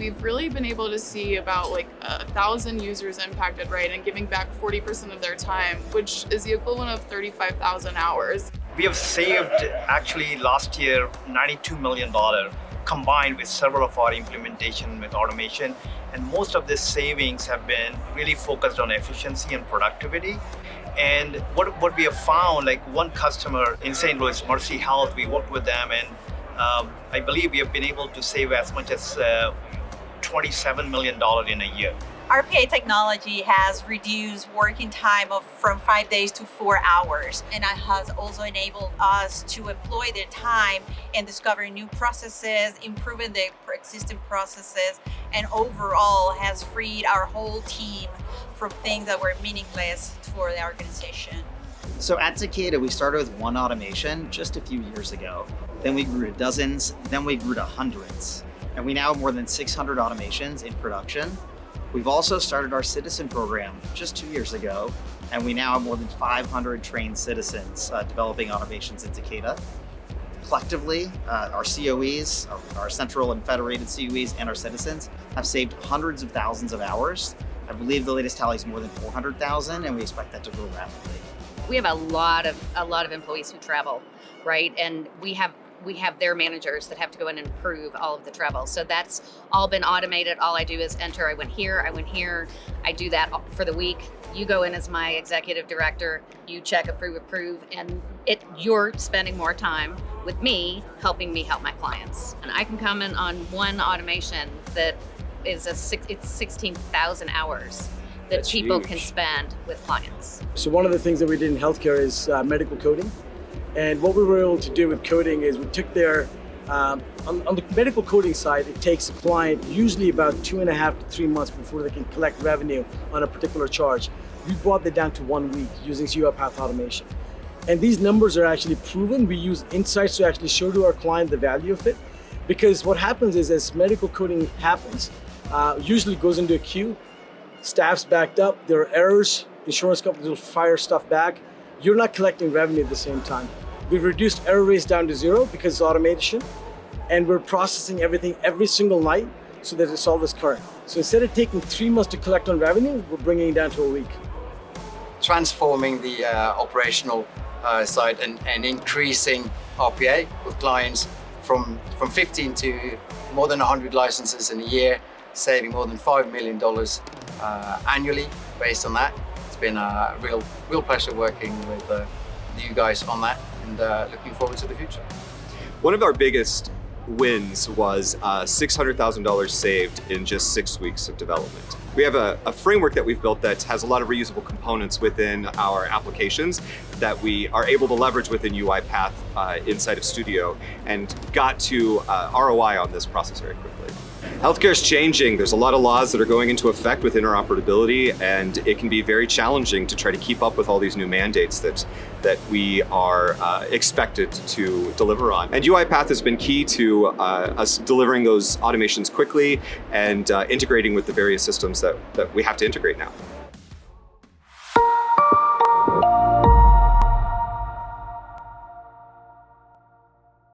we've really been able to see about like 1,000 users impacted, right? And giving back 40% of their time, which is the equivalent of 35,000 hours. We have saved actually last year $92 million combined with several of our implementation with automation. And most of these savings have been really focused on efficiency and productivity. And what we have found, like one customer in St. Louis, Mercy Health, we worked with them, and I believe we have been able to save as much as $27 million in a year. RPA technology has reduced working time from 5 days to 4 hours, and it has also enabled us to employ their time in discovering new processes, improving the existing processes, and overall has freed our whole team from things that were meaningless for the organization. So at Takeda, we started with one automation just a few years ago. Then we grew to dozens, then we grew to hundreds. And we now have more than 600 automations in production. We've also started our citizen program just 2 years ago, and we now have more than 500 trained citizens developing automations in Takeda. Collectively, our COEs, our central and federated COEs, and our citizens have saved hundreds of thousands of hours. I believe the latest tally is more than 400,000, and we expect that to grow rapidly. We have a lot of employees who travel, right? And we have their managers that have to go in and approve all of the travel. So that's all been automated. All I do is enter, I went here. I do that for the week. You go in as my executive director, you check, approve, and you're spending more time with me, helping me help my clients. And I can comment on one automation that is it's 16,000 hours that That's people huge. can spend with clients. So one of the things that we did in healthcare is medical coding. And what we were able to do with coding is we took their, on the medical coding side, it takes a client usually about 2.5 to 3 months before they can collect revenue on a particular charge. We brought that down to 1 week using UiPath automation. And these numbers are actually proven. We use insights to actually show to our client the value of it. Because what happens is as medical coding happens, usually goes into a queue, staff's backed up, there are errors, insurance companies will fire stuff back. You're not collecting revenue at the same time. We've reduced error rates down to 0 because it's automation, and we're processing everything every single night so that it's always current. So instead of taking 3 months to collect on revenue, we're bringing it down to a week. Transforming the operational side and increasing RPA with clients from 15 to more than 100 licenses in a year, saving more than $5 million annually based on that. It's been a real pleasure working with you guys on that, and looking forward to the future. One of our biggest wins was $600,000 saved in just 6 weeks of development. We have a framework that we've built that has a lot of reusable components within our applications that we are able to leverage within UiPath inside of Studio, and got to ROI on this process very quickly. Healthcare is changing. There's a lot of laws that are going into effect with interoperability, and it can be very challenging to try to keep up with all these new mandates that we are expected to deliver on. And UiPath has been key to us delivering those automations quickly and integrating with the various systems that we have to integrate now.